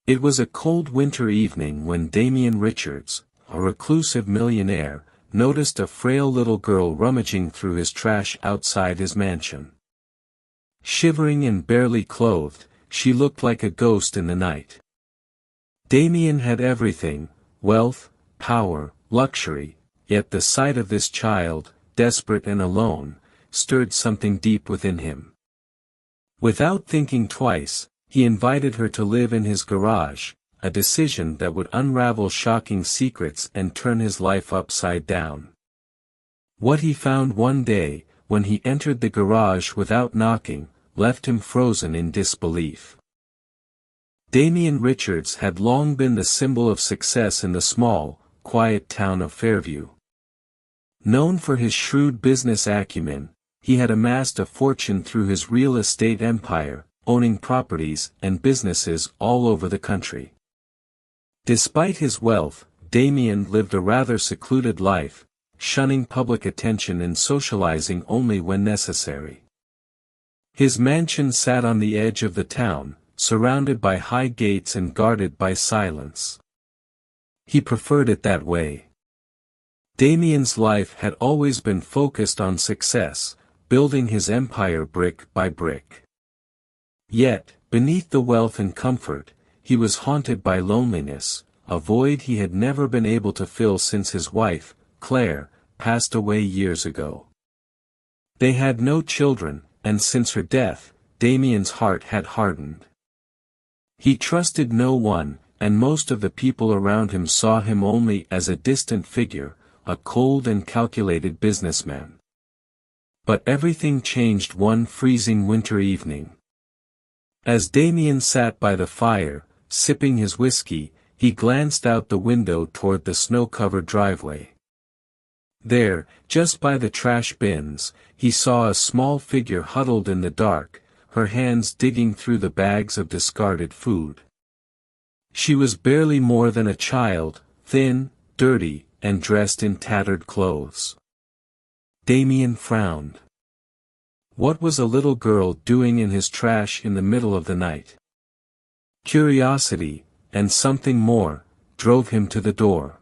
It was a cold winter evening when Damien Richards, a reclusive millionaire, noticed a frail little girl rummaging through his trash outside his mansion. Shivering and barely clothed, she looked like a ghost in the night. Damien had everything: wealth, power, luxury, yet the sight of this child, desperate and alone, stirred something deep within him. Without thinking twice, he invited her to live in his garage, a decision that would unravel shocking secrets and turn his life upside down. What he found one day, when he entered the garage without knocking, left him frozen in disbelief. Damien Richards had long been the symbol of success in the small, quiet town of Fairview. Known for his shrewd business acumen, he had amassed a fortune through his real estate empire, owning properties and businesses all over the country. Despite his wealth, Damien lived a rather secluded life, shunning public attention and socializing only when necessary. His mansion sat on the edge of the town, surrounded by high gates and guarded by silence. He preferred it that way. Damien's life had always been focused on success, building his empire brick by brick. Yet, beneath the wealth and comfort, he was haunted by loneliness, a void he had never been able to fill since his wife, Claire, passed away years ago. They had no children, and since her death, Damien's heart had hardened. He trusted no one, and most of the people around him saw him only as a distant figure, a cold and calculated businessman. But everything changed one freezing winter evening. As Damien sat by the fire, sipping his whiskey, he glanced out the window toward the snow-covered driveway. There, just by the trash bins, he saw a small figure huddled in the dark, her hands digging through the bags of discarded food. She was barely more than a child, thin, dirty, and dressed in tattered clothes. Damien frowned. What was a little girl doing in his trash in the middle of the night? Curiosity, and something more, drove him to the door.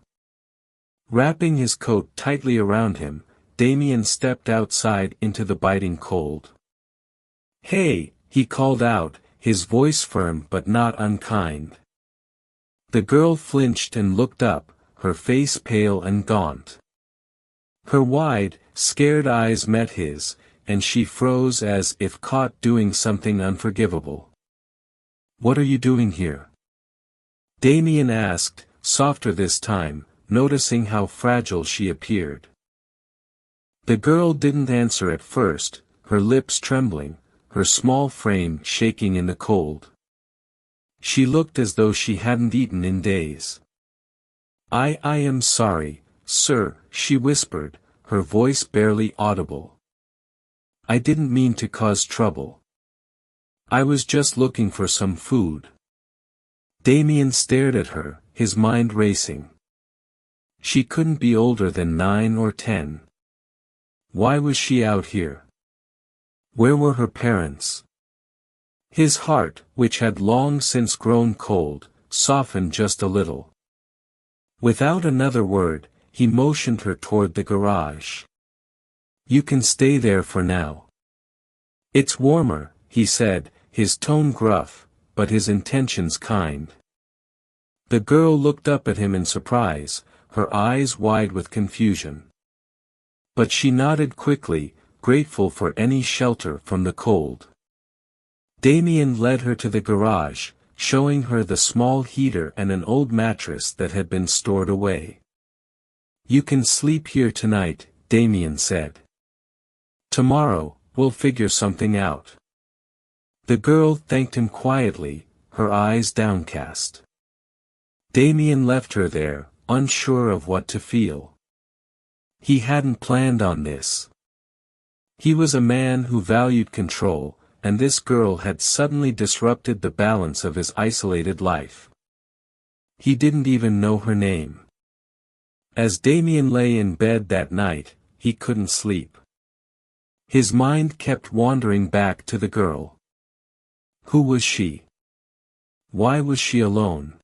Wrapping his coat tightly around him, Damien stepped outside into the biting cold. "Hey," he called out, his voice firm but not unkind. The girl flinched and looked up, her face pale and gaunt. Her wide, scared eyes met his, and she froze as if caught doing something unforgivable. "What are you doing here?" Damien asked, softer this time, noticing how fragile she appeared. The girl didn't answer at first, her lips trembling, her small frame shaking in the cold. She looked as though she hadn't eaten in days. I am sorry, sir," she whispered, her voice barely audible. "I didn't mean to cause trouble. I was just looking for some food." Damien stared at her, his mind racing. She couldn't be older than 9 or 10. Why was she out here? Where were her parents? His heart, which had long since grown cold, softened just a little. Without another word, he motioned her toward the garage. "You can stay there for now. It's warmer," he said, his tone gruff, but his intentions kind. The girl looked up at him in surprise, her eyes wide with confusion. But she nodded quickly, grateful for any shelter from the cold. Damien led her to the garage, showing her the small heater and an old mattress that had been stored away. "You can sleep here tonight," Damien said. "Tomorrow, we'll figure something out." The girl thanked him quietly, her eyes downcast. Damien left her there, unsure of what to feel. He hadn't planned on this. He was a man who valued control, and this girl had suddenly disrupted the balance of his isolated life. He didn't even know her name. As Damien lay in bed that night, he couldn't sleep. His mind kept wandering back to the girl. Who was she? Why was she alone?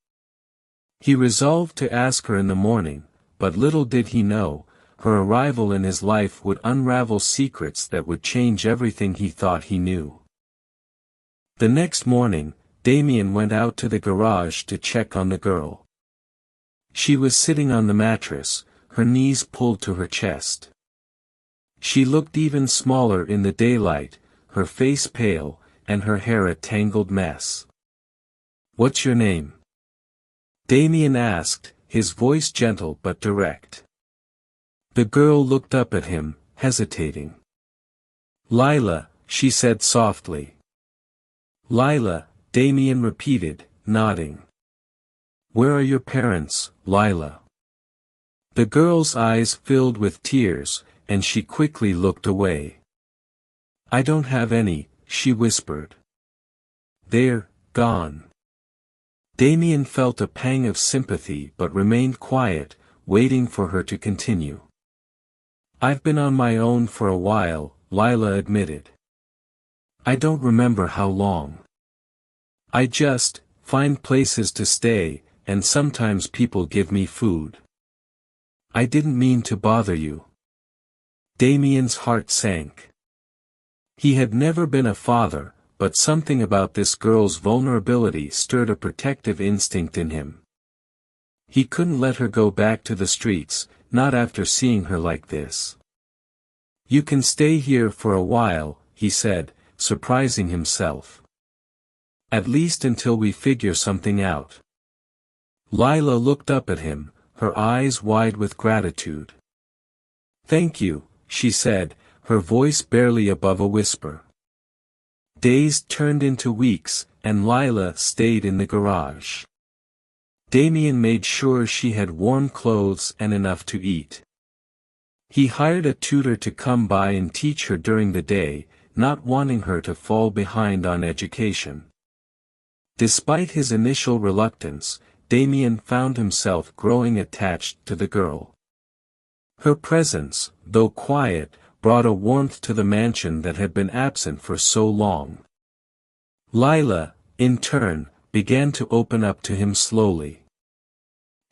He resolved to ask her in the morning, but little did he know, her arrival in his life would unravel secrets that would change everything he thought he knew. The next morning, Damien went out to the garage to check on the girl. She was sitting on the mattress, her knees pulled to her chest. She looked even smaller in the daylight, her face pale, and her hair a tangled mess. "What's your name?" Damien asked, his voice gentle but direct. The girl looked up at him, hesitating. "Lila," she said softly. "Lila," Damien repeated, nodding. "Where are your parents, Lila?" The girl's eyes filled with tears, and she quickly looked away. "I don't have any," she whispered. "They're gone." Damien felt a pang of sympathy but remained quiet, waiting for her to continue. "I've been on my own for a while," Lila admitted. "I don't remember how long. I just find places to stay, and sometimes people give me food. I didn't mean to bother you." Damien's heart sank. He had never been a father, but something about this girl's vulnerability stirred a protective instinct in him. He couldn't let her go back to the streets, not after seeing her like this. "You can stay here for a while," he said, surprising himself. "At least until we figure something out." Lila looked up at him, her eyes wide with gratitude. "Thank you," she said, her voice barely above a whisper. Days turned into weeks, and Lila stayed in the garage. Damien made sure she had warm clothes and enough to eat. He hired a tutor to come by and teach her during the day, not wanting her to fall behind on education. Despite his initial reluctance, Damien found himself growing attached to the girl. Her presence, though quiet, brought a warmth to the mansion that had been absent for so long. Lila, in turn, began to open up to him slowly.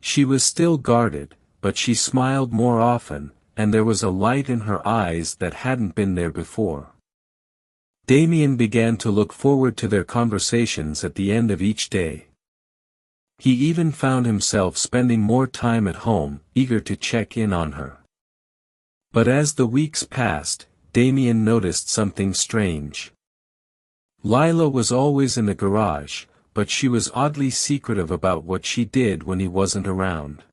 She was still guarded, but she smiled more often, and there was a light in her eyes that hadn't been there before. Damien began to look forward to their conversations at the end of each day. He even found himself spending more time at home, eager to check in on her. But as the weeks passed, Damien noticed something strange. Lila was always in the garage, but she was oddly secretive about what she did when he wasn't around.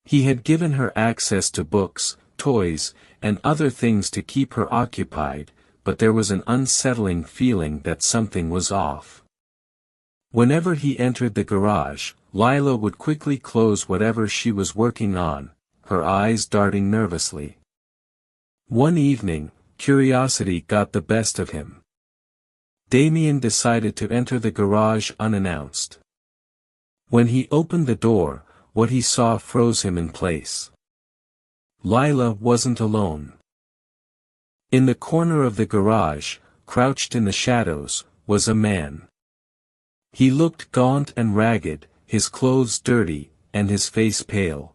He had given her access to books, toys, and other things to keep her occupied, but there was an unsettling feeling that something was off. Whenever he entered the garage, Lila would quickly close whatever she was working on, her eyes darting nervously. One evening, curiosity got the best of him. Damien decided to enter the garage unannounced. When he opened the door, what he saw froze him in place. Lila wasn't alone. In the corner of the garage, crouched in the shadows, was a man. He looked gaunt and ragged, his clothes dirty, and his face pale.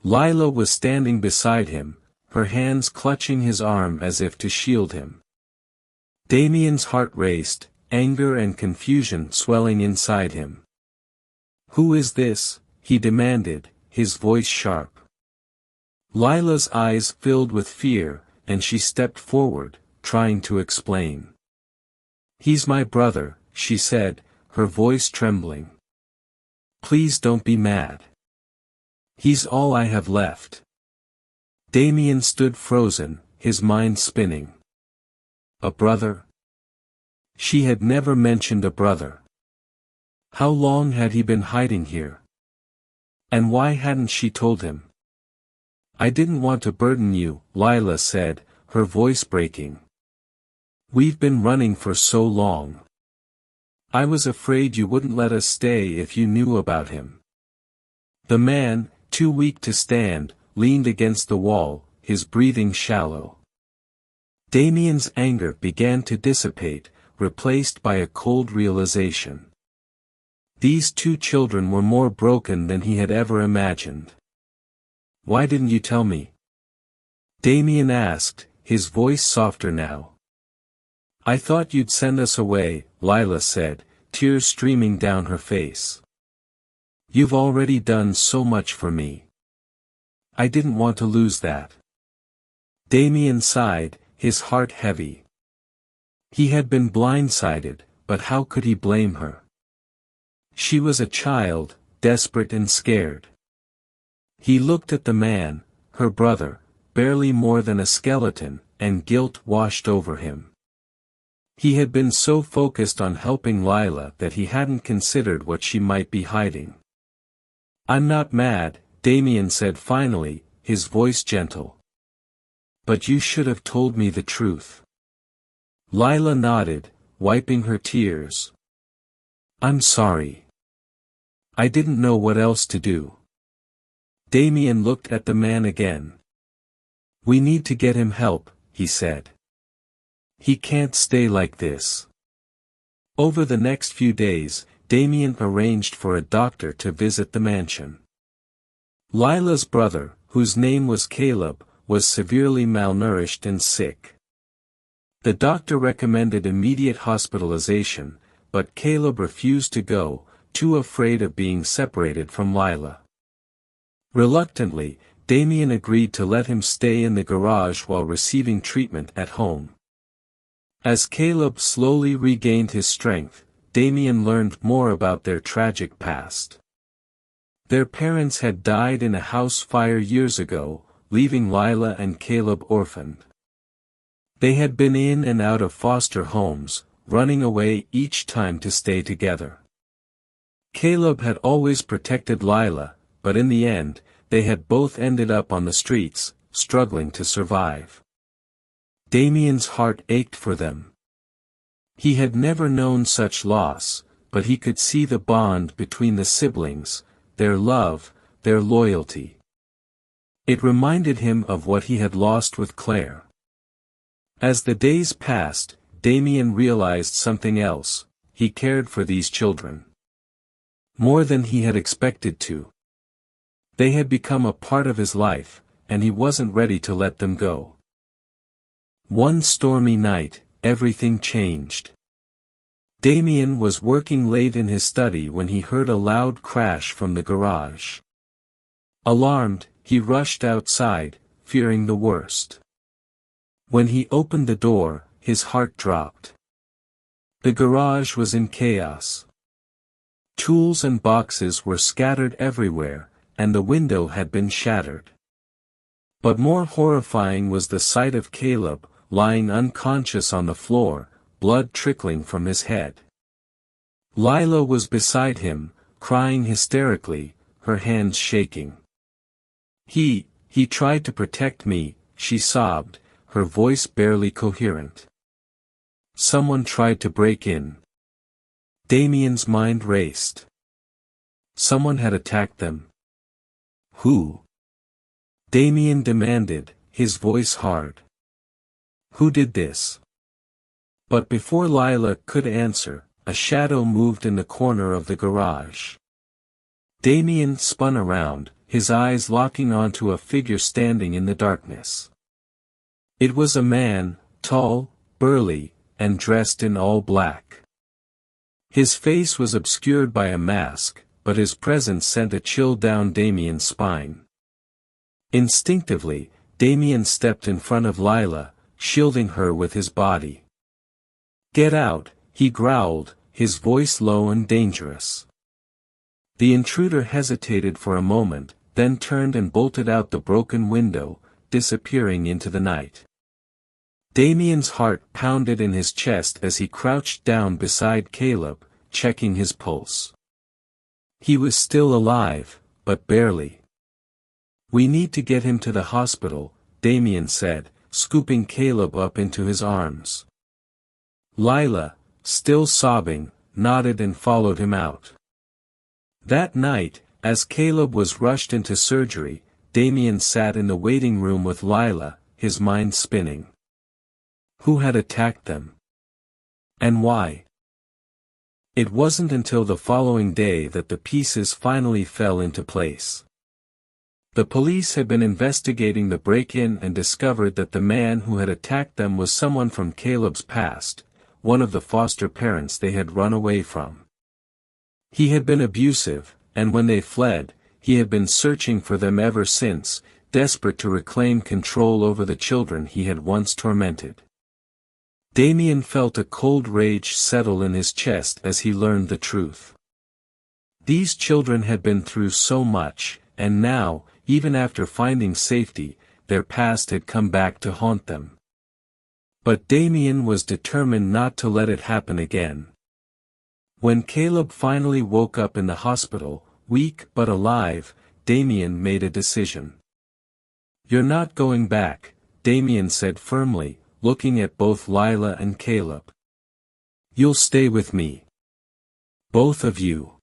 Lila was standing beside him, her hands clutching his arm as if to shield him. Damien's heart raced, anger and confusion swelling inside him. "Who is this?" he demanded, his voice sharp. Lila's eyes filled with fear, and she stepped forward, trying to explain. "He's my brother," she said, her voice trembling. "Please don't be mad. He's all I have left." Damien stood frozen, his mind spinning. A brother? She had never mentioned a brother. How long had he been hiding here? And why hadn't she told him? "I didn't want to burden you," Lila said, her voice breaking. "We've been running for so long. I was afraid you wouldn't let us stay if you knew about him." The man, too weak to stand, leaned against the wall, his breathing shallow. Damien's anger began to dissipate, replaced by a cold realization. These two children were more broken than he had ever imagined. "Why didn't you tell me?" Damien asked, his voice softer now. "I thought you'd send us away," Lila said, tears streaming down her face. "You've already done so much for me. I didn't want to lose that." Damien sighed, his heart heavy. He had been blindsided, but how could he blame her? She was a child, desperate and scared. He looked at the man, her brother, barely more than a skeleton, and guilt washed over him. He had been so focused on helping Lila that he hadn't considered what she might be hiding. "I'm not mad," Damien said finally, his voice gentle. "But you should have told me the truth." Lila nodded, wiping her tears. "I'm sorry. I didn't know what else to do." Damien looked at the man again. "We need to get him help," he said. "He can't stay like this." Over the next few days, Damien arranged for a doctor to visit the mansion. Lila's brother, whose name was Caleb, was severely malnourished and sick. The doctor recommended immediate hospitalization, but Caleb refused to go, too afraid of being separated from Lila. Reluctantly, Damien agreed to let him stay in the garage while receiving treatment at home. As Caleb slowly regained his strength, Damien learned more about their tragic past. Their parents had died in a house fire years ago, leaving Lila and Caleb orphaned. They had been in and out of foster homes, running away each time to stay together. Caleb had always protected Lila, but in the end, they had both ended up on the streets, struggling to survive. Damien's heart ached for them. He had never known such loss, but he could see the bond between the siblings, their love, their loyalty. It reminded him of what he had lost with Claire. As the days passed, Damien realized something else: he cared for these children more than he had expected to. They had become a part of his life, and he wasn't ready to let them go. One stormy night, everything changed. Damien was working late in his study when he heard a loud crash from the garage. Alarmed, he rushed outside, fearing the worst. When he opened the door, his heart dropped. The garage was in chaos. Tools and boxes were scattered everywhere, and the window had been shattered. But more horrifying was the sight of Caleb, lying unconscious on the floor, blood trickling from his head. Lila was beside him, crying hysterically, her hands shaking. He tried to protect me," she sobbed, her voice barely coherent. "Someone tried to break in." Damien's mind raced. Someone had attacked them. Who? Damien demanded, his voice hard. Who did this? But before Lila could answer, a shadow moved in the corner of the garage. Damien spun around, his eyes locking onto a figure standing in the darkness. It was a man, tall, burly, and dressed in all black. His face was obscured by a mask, but his presence sent a chill down Damien's spine. Instinctively, Damien stepped in front of Lila, shielding her with his body. "Get out," he growled, his voice low and dangerous. The intruder hesitated for a moment, then turned and bolted out the broken window, disappearing into the night. Damien's heart pounded in his chest as he crouched down beside Caleb, checking his pulse. He was still alive, but barely. "We need to get him to the hospital," Damien said, scooping Caleb up into his arms. Lila, still sobbing, nodded and followed him out. That night, as Caleb was rushed into surgery, Damien sat in the waiting room with Lila, his mind spinning. Who had attacked them? And why? It wasn't until the following day that the pieces finally fell into place. The police had been investigating the break-in and discovered that the man who had attacked them was someone from Caleb's past, one of the foster parents they had run away from. He had been abusive, and when they fled, he had been searching for them ever since, desperate to reclaim control over the children he had once tormented. Damien felt a cold rage settle in his chest as he learned the truth. These children had been through so much, and now, even after finding safety, their past had come back to haunt them. But Damien was determined not to let it happen again. When Caleb finally woke up in the hospital, weak but alive, Damien made a decision. "You're not going back," Damien said firmly, looking at both Lila and Caleb. "You'll stay with me. Both of you."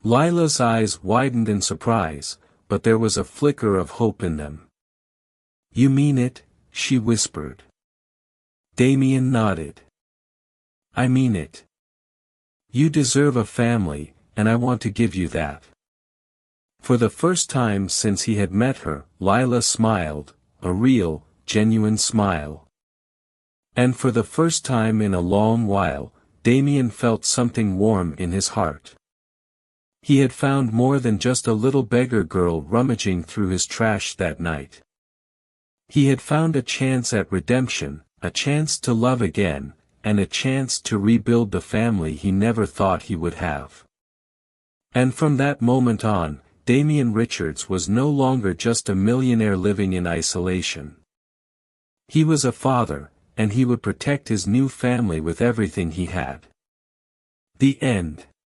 Lila's eyes widened in surprise, but there was a flicker of hope in them. "You mean it?" she whispered. Damien nodded. "I mean it. You deserve a family, and I want to give you that." For the first time since he had met her, Lila smiled, a real, genuine smile. And for the first time in a long while, Damien felt something warm in his heart. He had found more than just a little beggar girl rummaging through his trash that night. He had found a chance at redemption, a chance to love again, and a chance to rebuild the family he never thought he would have. And from that moment on, Damien Richards was no longer just a millionaire living in isolation. He was a father, and he would protect his new family with everything he had. The end.